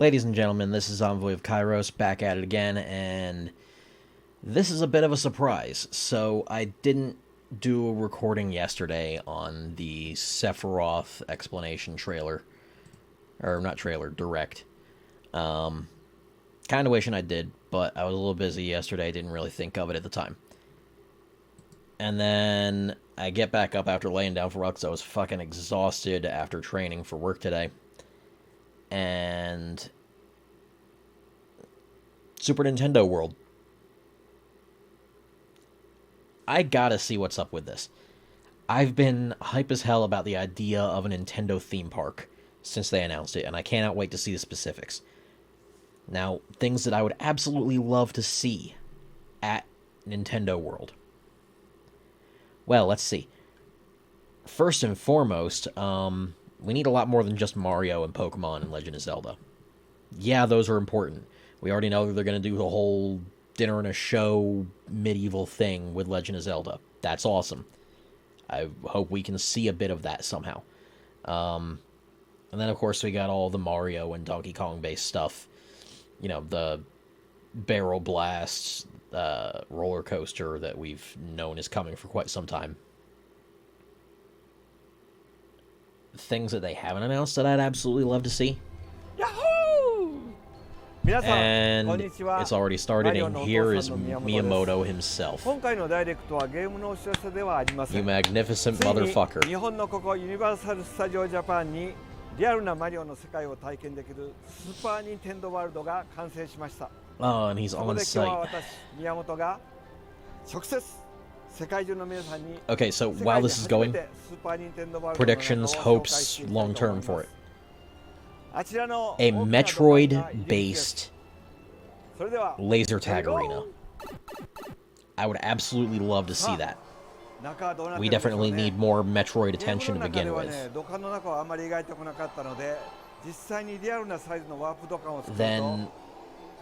Ladies and gentlemen, this is Envoy of Kairos back at it again, and this is a bit of a surprise. So I didn't do a recording yesterday on the Sephiroth explanation trailer. Or not trailer, direct. Kind of wishing I did, but I was a little busy yesterday, didn't really think of it at the time. And then I get back up after laying down for a while because I was fucking exhausted after training for work today. And Super Nintendo World. I gotta see what's up with this. I've been hype as hell about the idea of a Nintendo theme park since they announced it, and I cannot wait to see the specifics. Now, things that I would absolutely love to see at Nintendo World. Well, let's see. First and foremost, we need a lot more than just Mario and Pokemon and Legend of Zelda. Yeah, those are important. We already know that they're going to do the whole dinner and a show medieval thing with Legend of Zelda. That's awesome. I hope we can see a bit of that somehow. And then, of course, we got all the Mario and Donkey Kong-based stuff. You know, the Barrel Blast roller coaster that we've known is coming for quite some time. Things that they haven't announced that I'd absolutely love to see. Yahoo! And it's already started, and here is Miyamoto himself. You magnificent motherfucker. 日本のここユニバーサル・スタジオ・ジャパンにリアルなマリオの世界を体験できるスーパー・ニンテンドー・ワールドが完成しました。 Oh, and he's そこ on で今日は site. 私、宮本が直接世界中の皆さんに Okay, so 世 while 界で this is 初め going, てスーパー・ニンテンドー・ワールドの中を predictions, 紹介 hopes, していきたいと思い long ます term for it. あちらの A 大きな土管が入り口です。 Metroid-based それでは laser tag Go! arena. I would absolutely love to see that. 中はどうなって We るでしょう definitely ね need more Metroid ゲーム attention の to 中で begin は with. ね、土管の中はあまり描いてこなかったので、実際にリアルなサイズのワープ土管を作ると Then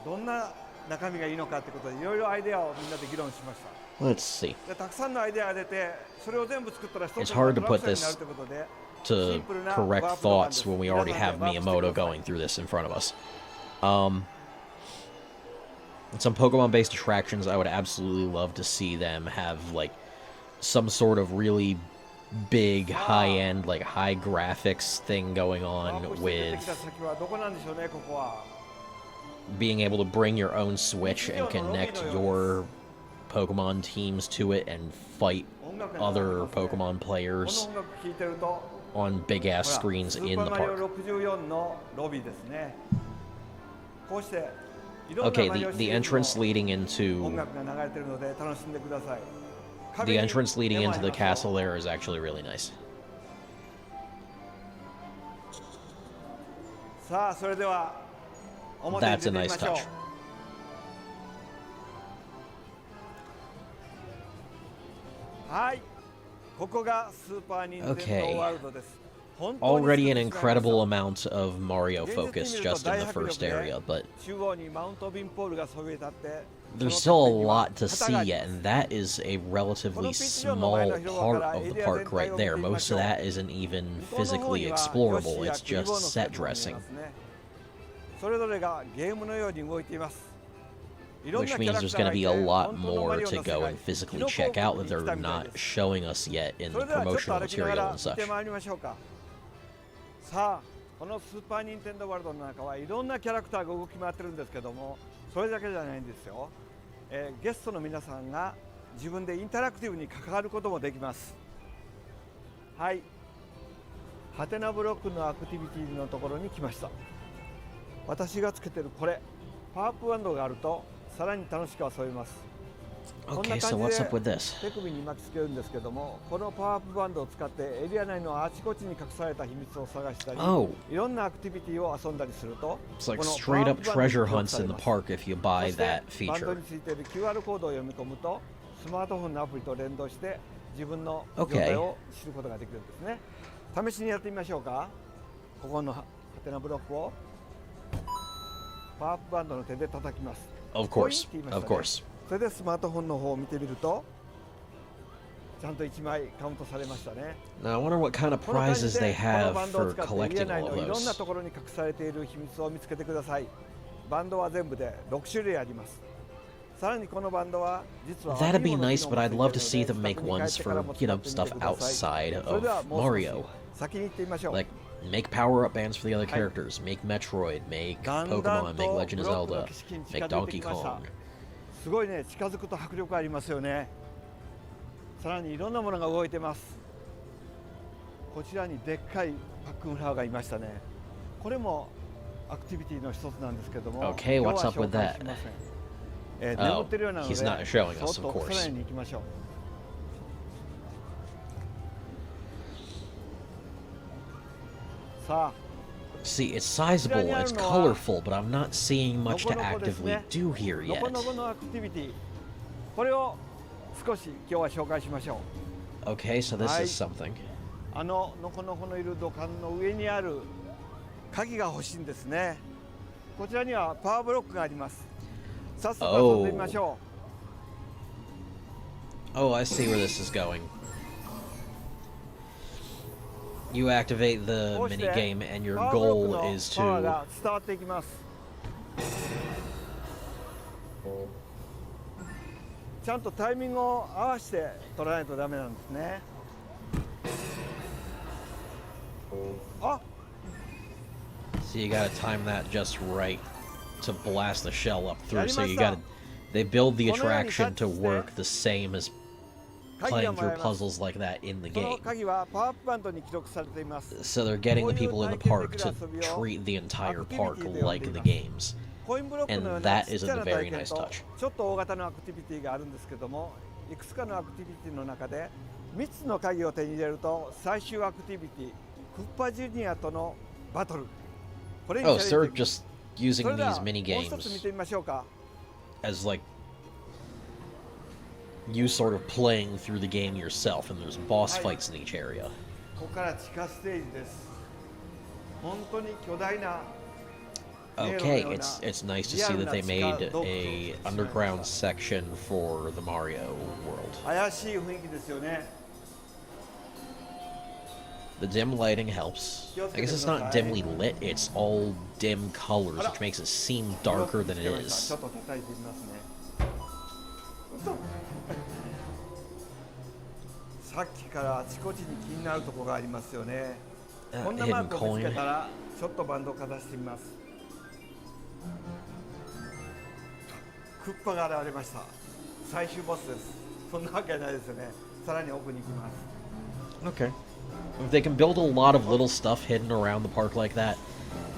どんな中身がいいのかってことでいろいろアイデアをみんなで議論しました。 let's see. でたくさんのアイデアが出て、それを全部作ったら一つ It's の hard ト to ラク put ションにな this るということで、 to correct thoughts when we already have Miyamoto going through this in front of us. Some Pokemon-based attractions, I would absolutely love to see them have, like, some sort of really big, high-end, like, high graphics thing going ワー on プして出て with きた先はどこなんでしょうね、ここは。 being able to bring your own Switch and connect your Pokemon teams to it and fight 音楽が流れ other ますね Pokemon この players 音楽聴いてると、 on big-ass ほら screens ス in ー the パーマリ park. オ64のロビーですね。こうしていろんな Okay, マリオ the シリーズ entrance の leading 音 into 楽が流れてるので楽しんでください。 the entrance leading into the castle there is actually really nice. さあ、それでは表に That's 出て a みま nice しょう。 touch. はい、ここがスーパー・ニンテンド Okay. ー・ワールドです。本当に Already an すぐ使いました incredible amount of Mario focus just in the first area, but 中央にマウントビンポールがそびえ立って、 there's その still a てっぺんには lot to 旗 see があり yet, ます。 and that is a relatively small part of the park right there. Most of that isn't even 向こうの方 physically には explorable, ヨッシーや it's キーボー just の set 線も見え dressing, ますね。それぞれがゲームのように動いています。いろん which なキャ means ラク there's ター going が to い be て a 本 lot 当の more マリオ to の世 go 界 and physically キノコ check out 王 that 国に来た they're みたい not です。 showing us yet in そ the れではちょっと promotional 歩きなが material ら and 行っ such. てまいりましょうか。さあ、このスーパー・ニンテンドー・ワールドの中はいろんなキャラクターが動き回ってるんですけども、それだけじゃないんですよ。ゲストの皆さんが自分でインタラクティブに関わることもできます。はい、ハテナブロックのアクティビティのところに来ました。私がつけてるこれ、パワーアップバンドがあるとさらに楽しく遊べます。こんな Okay, 感 so じ what's up with で this? 手首に巻きつけるんですけども、このパワーアップバンドを使ってエリア内のあちこちに隠された秘密を探したり、 Oh, いろんなアクティビティを遊んだりすると、 it's like この straight up パワーアップ treasure バンドに hunts in the 記録されます。 park if you そ buy して that バンド feature. についている QR コードを読み込むと、スマートフォンのアプリと連動して自分の状 Okay. 態を知ることができるんですね。試しにやってみましょうか。ここのハテナブロックをパワーアップバンドの手で叩きます。 Of ポイン course, って言いました of ね。 course. それでスマートフォンの方を見てみると、ちゃんと1枚カウントされましたね。 Now I wonder what kind of この感じ prizes で they この have バンドを for 使って家 collecting 内 all のいろんな those. ところに隠されている秘密を見つけてください。バンドは全部で6種類あります。さらにこのバンドは実は That'd be nice, but I'd love to see them make ones for, stuff outside of Mario. 先に行ってみましょう。 Like, make power-up bands for the other characters, make Metroid, make だんだん Pokemon, と make ブ Legend ロ of ックの Zelda, 景色に make 近づいて Donkey きました。 Kong. すごいね、近づくと迫力ありますよね。さらにいろんなものが動いてます。こちらにでっかいパックンフラワーがいましたね。これもアクティビティの一つなんですけども、 Okay, 今日 what's は up with 紹介 that? しません。眠ってるようなので、 he's not showing そ us, っと of 奥 course. さに行きましょう。さあ、 See, it's sizable, it's colorful, but I'm not seeing much to actively do here の yet. このこのアクティビティ、これを少し今日は紹介しましょう。 Okay, so this is something. のこのこのいる土管の上にある鍵が欲しいんですね。こちらにはパワーブロックがあります。早速遊んでみましょ Oh, I see where this is going. You activate う。 the こうして minigame, and your パワーブロック goal の is パワー to... が伝わっていきます。ちゃんとタイミングを合わせて取らないとダメなんですね。あ、 So you gotta time that just right to blast the shell up through. So you gotta... They build the attraction to work the same as 鍵が playing もら through えます。 puzzles like that in the その game. 鍵はパワーアップバンドに記録されています。 So they're getting the people in the park to treat the entire park like the games. コインブロックのよう And な that ちっ is ちゃ a な very 体験 nice と touch. ちょっと大型のアクティビティがあるんですけども、いくつかのアクティビティの中で3つの鍵を手に入れると最終アクティビティクッパジュニアとのバトル、これに Oh, チ so ャレ they're ンジ。 just using それで these はもう一つ見 mini てみましょうか。 as like you sort of playing through the game yourself, and there's boss fights in each area. ここから地下ステージです。本当に巨大な Okay, it's nice to see that they made a underground section for the Mario world. 怪しい雰囲気ですよね。 The dim lighting helps. I guess it's not dimly lit, it's all dim colors, which makes it seem darker than it ちょ is. っと叩いてみますね。さっきからあちこちに気になるところがありますよね。こんなマー Hidden クを見つけ coin. たらちょっとバンドをかざしてみます。クッパが現れました。最終ボスです。そんなわけないですよね。さらに奥に行きます。 Okay. If they can build a lot of little stuff hidden around the park like that,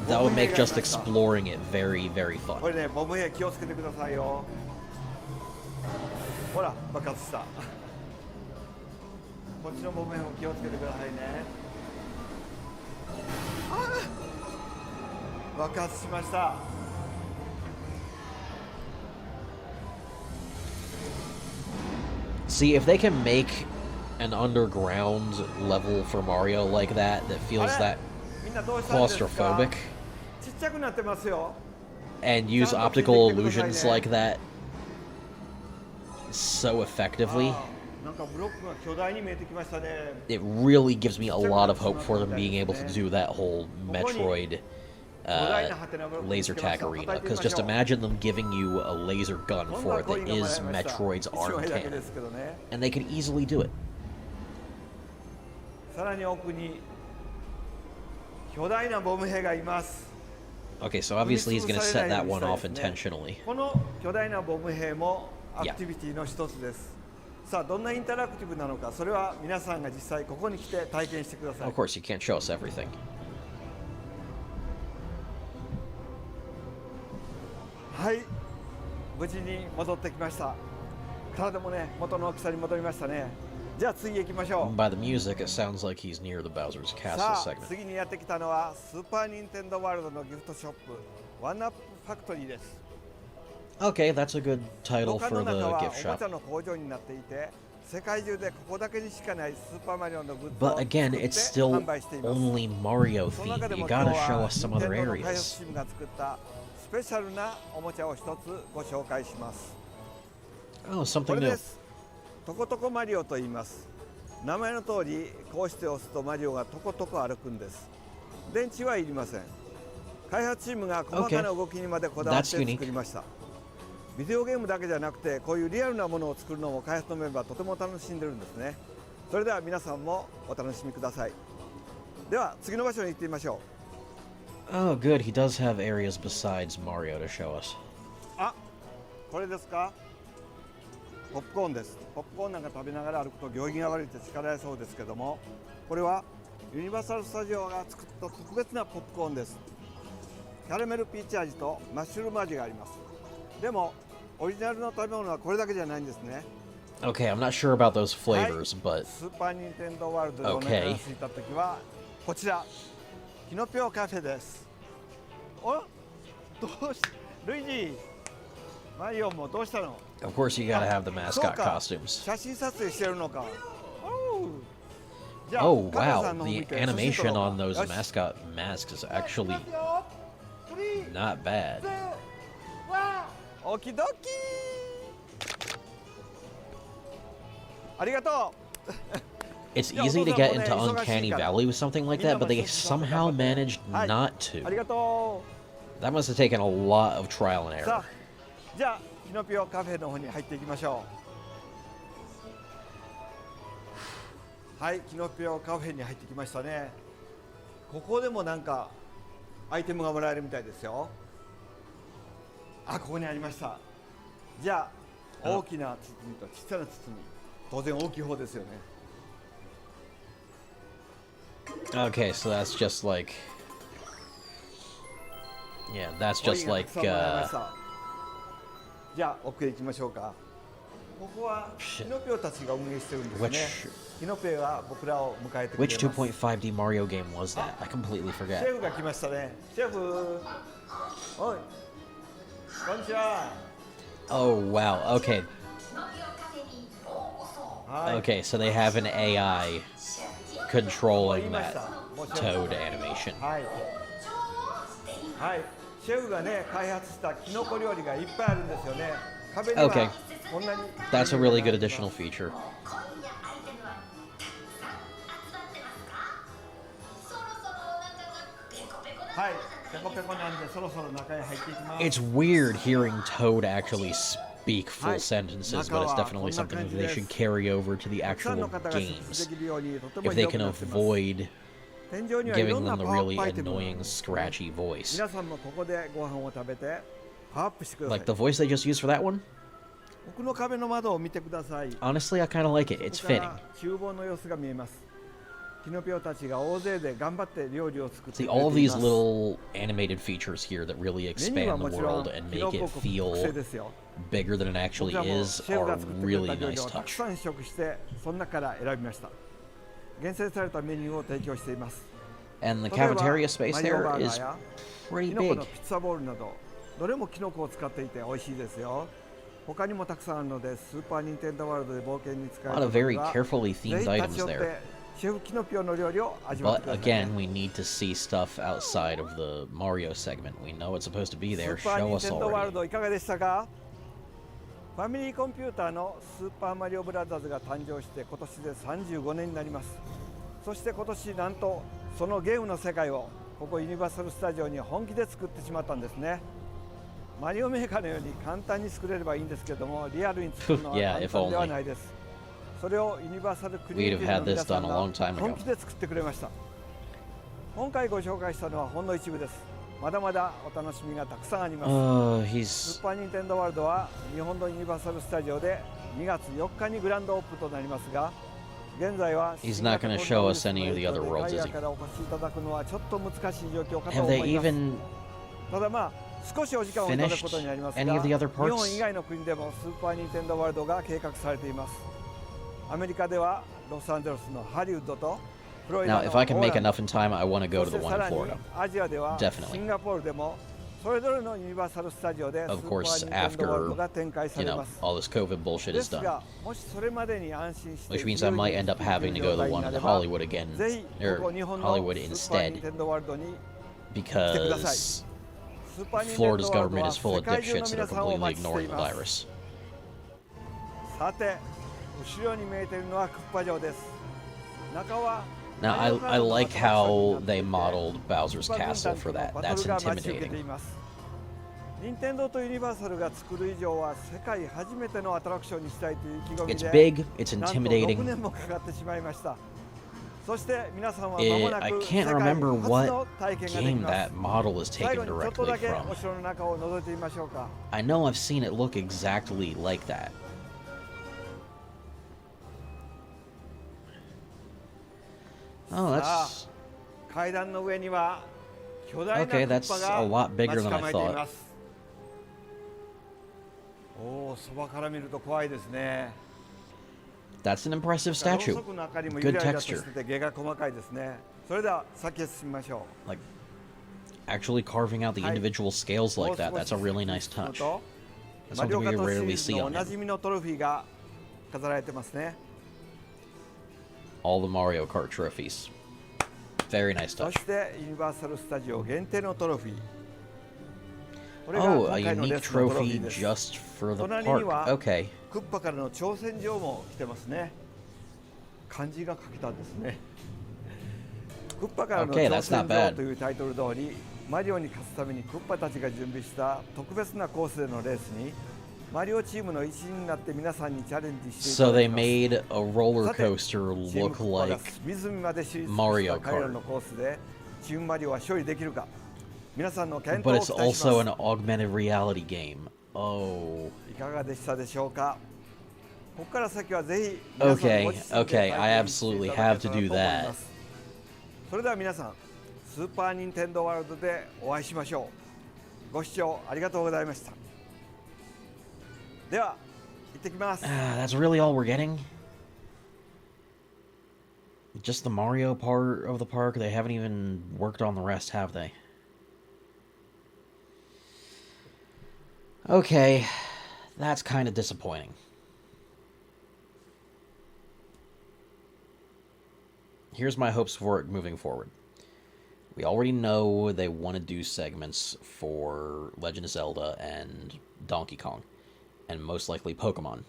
that would make just exploring it very, very こ fun. れね、ボム兵気をつけてくださいよ。ほら、爆発した。こっちのボム兵も気をつけてくださいね。爆発しました。 See, if they can make an underground level for Mario like that feels that みんなどうしたんですか？ claustrophobic ちっちゃくなってますよ。 and use optical illusions like that so effectively, なんかブロックが巨大に見えてきましたね。 it really gives me a lot of hope for them being able to do that whole Metroid laser tag arena. Because just imagine them giving you a laser gun for it that is Metroid's arm cannon, and they could easily do it. さらに奥に巨大なボム兵がいます。 Okay, so obviously he's going to set that one off intentionally. この巨大なボム兵もアクティビティの一つです。さあ、どんなインタラクティブなのか、それは皆さんが実際ここに来て体験してください。 Of course, you can't show us everything. はい、無事に戻ってきました。体もね、元の大きさに戻りましたね。じゃあ次へ行きましょう。 By the music, it sounds like he's near the Bowser's Castle さあ、 segment. 次にやってきたのはスーパーニンテンドーワールドのギフトショップ、ワンアップファクトリーです。 Okay, that's a good 土 title 管 for の中 the は gift おもちゃ shop. の工場になっていて、世界中でここだけにしかないスーパーマリオのグッズを But 作って again, it's still 販売しています。 only Mario その中 themed. で You も今 gotta 日 show は us some 任 other 天堂の開発 areas. チームが作ったスペシャルなおもちゃを一つご紹介します。 Oh, こ something れ new. です。トコトコマリオと言います。名前の通りこうして押すとマリオがとことこ歩くんです。電池はいりません。開発チームが細かな動きにまでこだわって作りました。ビデオゲームだけじゃなくてこういうリアルなものを作るのも開発のメンバーとても楽しんでるんですね。それでは皆さんもお楽しみください。では次の場所に行ってみましょう。Oh, good. He does have areas besides Mario to show us. あ、これですか？ポップコーンです。ポップコーンなんか食べながら歩くと行儀が悪いって叱られそうですけども、これはユニバーサル・スタジオが作った特別なポップコーンです。キャラメルピーチ味とマッシュルーム味があります。でもオリジナルの食べ物はこれだけじゃないんですね。Okay, I'm not sure about those flavors, はい、 but スーパーニンテンドーワールドでお腹が空いた時はこちらキノピオカフェです。お、どうしルイージ、マリオもどうしたの？ Of course, you gotta have the mascot costumes. 写真撮影してるのか。Oh wow, the animation on those mascot masks is actually not bad. オキドキ。ありがとう。It's easy to get into Uncanny Valley with something like that, but they somehow managed not to. ありがとう。That must have taken a lot of trial and error. さあ、じゃあキノピオカフェの方に入っていきましょう。はい、キノピオカフェに入ってきましたね。ここでもなんかアイテムがもらえるみたいですよ。あ、ここにありました。じゃあ大きな包みと小さな包み、当然大きい方ですよね。Okay, so that's just like, yeah, that's just like, じゃあ奥へ行きましょうか。ここはキノピオたちが運営してるんですね。キノピオは僕らを迎えてくれます。Which 2.5D Mario game was that? I completely シ forget. ェフが来ましたね。シェフ、おい、こんにちは。Oh wow, okay. Okay, so they have an AI controlling that Toad animation. はい。はい。シェフがね開発したキノコ料理がいっぱいあるんですよね。壁には Okay, こんなに。that's a really good additional feature. はい。ペコペコなんでそろそろ中へ入っていきます。 It's weird hearing Toad actually speak full sentences, but it's definitely something that they should carry over to the actual games if they can avoid giving them the really annoying, scratchy voice. 皆さんもここでご飯を食べてパワーアップしてください。 Like the voice they just used for that one? 奥の壁の窓を見てください。 Honestly, I kind of like it. It's fitting. 厨房の様子が見えます。キノピオたちが大勢で頑張って料理を作ってく See, れています。 all of these little animated features here that really expand the world and make it feel bigger than it actually is are really nice たく touch. さん試食してその中から選びました。厳選されたメニューを提供しています。 And the cafeteria space there is キ pretty ノコ big. のピッツァボールなどどれもキノコを使っていて美味しいですよ。他にもたくさんあるのでスーパーニンテンドーワールドで冒険に使え A る lot of very carefully ぜ themed ひ立 items ち寄って there. シェフキノピオの料理を味わって But ください、ね。 again, we need to see stuff outside of the Mario segment. We know it's supposed to be ス there. ーパー Show ニン us テンドーワール already. ドいかがでしたか？ファミリーコンピューターのスーパーマリオブラザーズが誕生して今年で35年になります。そして今年なんとそのゲームの世界をここユニバーサルスタジオに本気で作ってしまったんですね。マリオメーカーのように簡単に作れればいいんですけども、リアルに作るのは Yeah, 簡 if 単では only. ないです。それをユニバーサルクリエイティ We'd ブ have の had 皆 this さん done a が long time 本 ago. 気で作ってくれました。今回ご紹介したのはほんの一部です。まだまだお楽しみがたくさんあります。ス He's ーパーニンテンドーワールドは日本のユニバーサル・スタジオで2月4日にグランドオープンとなりますが、現在は He's not gonna show us any of the other worlds, is he? 海外からお越しいただくのはちょっと難しい状況かと have 思 they います。 even ただまあ少しお時間をいただくことになりますが、 any of the other 日 parts? 本以外の国でもスーパーニンテンドーワールドが計画されています。アメリカではロサンゼルスのハリウッドとフロリダ Now, の if I can オー make ランド、 enough in time, I want to go そ to し the てさ one ら in に Florida. アジアでは Definitely. シンガポールでもそれぞれのユニバーサル・スタジオでスー Of パ course, ーニンテンドーワールド after, が展開さ you れ know, ます。 all this COVID bullshit で is す done. が、もしそれまでに安心して Which means I might end up having to go to the one in Hollywood again, ぜひ or ここ日本の Hollywood スーパーニン instead, テンドーワールドに because スーパーニンテンドー Florida's ワールド government は is full 世 of 界中の dipshits that 皆 are さんをお completely 待ちしてい ignoring the ます。 virus. さて、後ろに見えているのはクッパ城です。Now, I like how they modeled Bowser's Castle for that. That's intimidating. 任天堂とユニバーサルが作る以上は世界初めてのアトラクションにしたいという意気込み It's で big, it's なんと intimidating. 6年もかかってしまいました。そして皆さんは間もな I く can't 世界 remember 初 what の体験ができ game ます。 that model is 最 taken 後にちょっと directly だけ from. お城の中を覗いてみましょうか。 I know I've seen it look exactly like that. Oh, さあ that's 階段の上には巨大なク okay. ッ That's パ a が lot bigger 待ち than I 構えてい thought. ます。おお、そばから見ると怖いですね。 That's an impressive ろう statue. そくの明かりも Good ゆらゆらとし texture. てて毛が細かいですね。それでは先へ進みましょう。 Like actually carving out the individual scales like that. That's a really nice touch. That's マリオ something カ we ートシ rarely リーズ see のお on な him. じみのトロフィーが飾られてますね。 All the Mario Kart trophies. Very nice そ touch. してユニバーサル・スタジオ限定のトロフィー。これが Oh, 今 a 回のレ unique ースのトロフィ trophy ーです。 just for the 隣に park. は Okay. クッパからの挑戦状も来てますね。漢字が書けたんですね。クッパからの Okay, 挑 that's 戦 not bad. 状というタイトル通り、マリオに勝つためにクッパたちが準備した特別なコースでのレースに、マリオチームの一員になって皆さんにチャレンジしていた So だ they きます。 made a roller coaster チーム look クッパが like 隅々まで知り尽く Mario した彼らのコースでチームマリオは勝利できるか、皆さんの検討 but を it's 期待し also ま an augmented reality game. Oh. す。いかがでしたでしょうか。ここから先はぜひ皆さん Okay, ご自身で okay, 体 I 験してい absolutely ただ have けた to らと do 思い that. ます。それでは皆さん、スーパーニンテンドーワールドでお会いしましょう。ご視聴ありがとうございました。では、行ってきます。 That's really all we're getting? Just the Mario part of the park? They haven't even worked on the rest, have they? Okay, that's kind of disappointing. Here's my hopes for it moving forward. We already know they want to do segments for Legend of Zelda and Donkey Kong, and most likely Pokemon.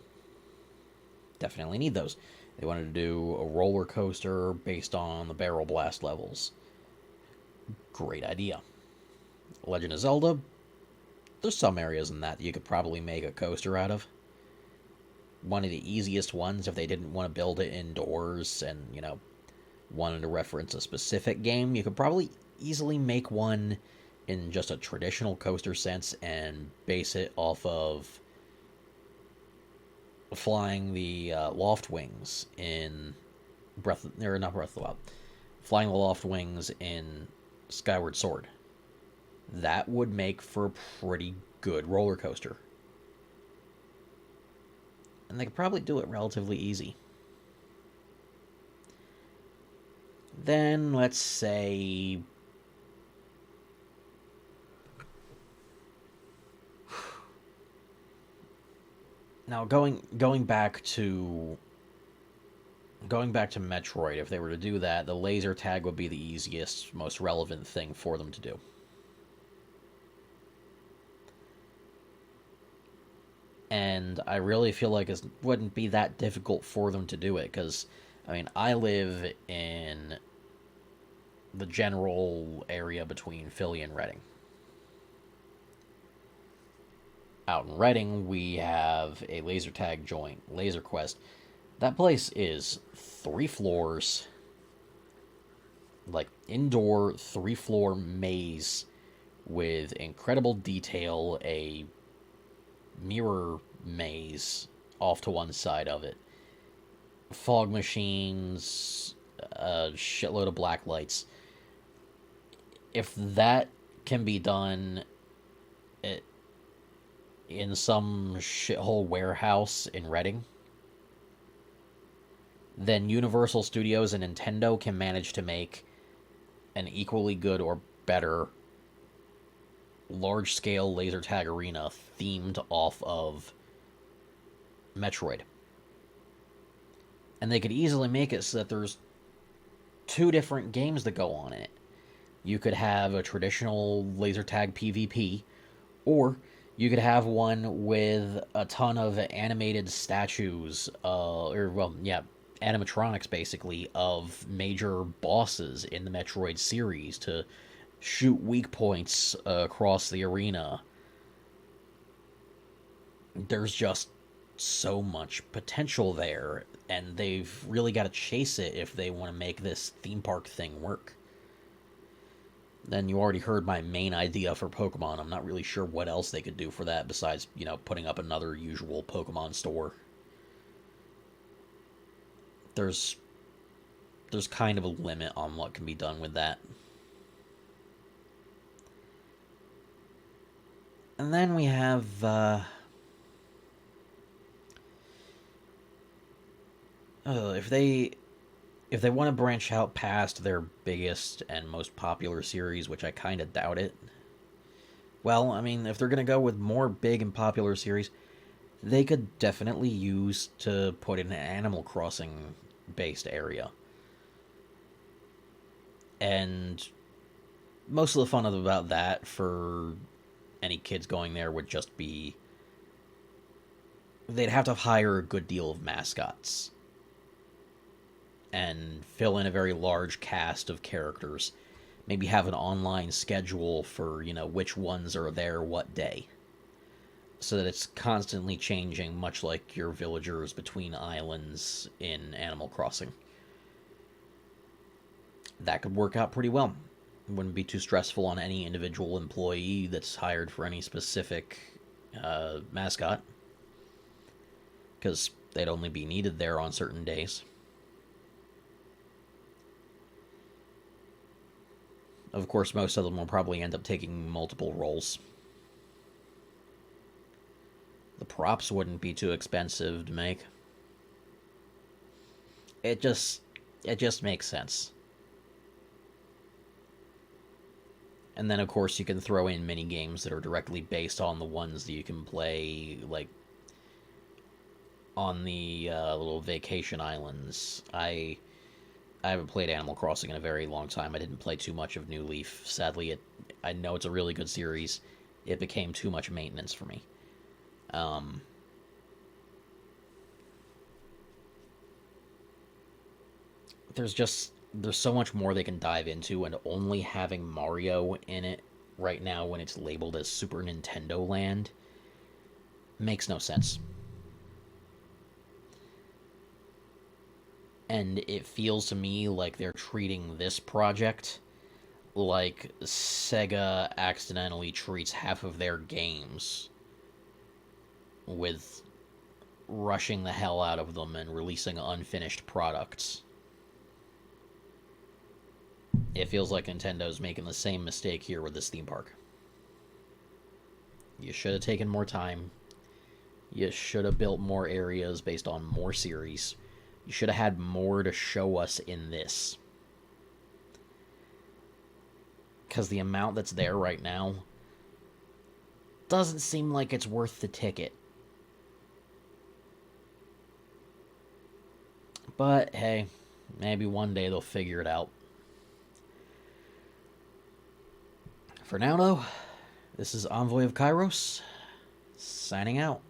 Definitely need those. They wanted to do a roller coaster based on the Barrel Blast levels. Great idea. Legend of Zelda, there's some areas in that you could probably make a coaster out of. One of the easiest ones, if they didn't want to build it indoors and, you know, wanted to reference a specific game, you could probably easily make one in just a traditional coaster sense and base it off of flying the loft wings in flying the loft wings in Skyward Sword. That would make for a pretty good roller coaster. And they could probably do it relatively easy. Then, let's say... Now, going back to Metroid, if they were to do that, the laser tag would be the easiest, most relevant thing for them to do. And I really feel like it wouldn't be that difficult for them to do it, because, I mean, I live in the general area between Philly and Reading. Out in Reading, we have a laser tag joint, Laser Quest. That place is 3 floors, like indoor 3-floor maze with incredible detail, a mirror maze off to one side of it, fog machines, a shitload of black lights. If that can be done in some shithole warehouse in Reading, then Universal Studios and Nintendo can manage to make an equally good or better large-scale laser tag arena themed off of Metroid. And they could easily make it so that there's 2 different games that go on in it. You could have a traditional laser tag PvP, or you could have one with a ton of animated statues, animatronics, basically, of major bosses in the Metroid series to shoot weak points across the arena. There's just so much potential there, and they've really got to chase it if they want to make this theme park thing work. Then you already heard my main idea for Pokemon. I'm not really sure what else they could do for that besides, putting up another usual Pokemon store. There's kind of a limit on what can be done with that. And then we have if they want to branch out past their biggest and most popular series, which I kind of doubt it. Well, I mean, if they're going to go with more big and popular series, they could definitely use to put in an Animal Crossing based area. And most of the fun about that for any kids going there would just be they'd have to hire a good deal of mascots and fill in a very large cast of characters. Maybe have an online schedule for, which ones are there what day. So that it's constantly changing, much like your villagers between islands in Animal Crossing. That could work out pretty well. It wouldn't be too stressful on any individual employee that's hired for any specific mascot, because they'd only be needed there on certain days. Of course, most of them will probably end up taking multiple roles. The props wouldn't be too expensive to make. It just makes sense. And then, of course, you can throw in mini games that are directly based on the ones that you can play, like on the little vacation islands. I haven't played Animal Crossing in a very long time. I didn't play too much of New Leaf. Sadly, I know it's a really good series. It became too much maintenance for me. There's so much more they can dive into, and only having Mario in it right now when it's labeled as Super Nintendo Land makes no sense. And it feels to me like they're treating this project like SEGA accidentally treats half of their games, with rushing the hell out of them and releasing unfinished products. It feels like Nintendo's making the same mistake here with this theme park. You should have taken more time. You should have built more areas based on more series. You should have had more to show us in this. Because the amount that's there right now doesn't seem like it's worth the ticket. But hey, maybe one day they'll figure it out. For now, though, this is Envoy of Kairos, signing out.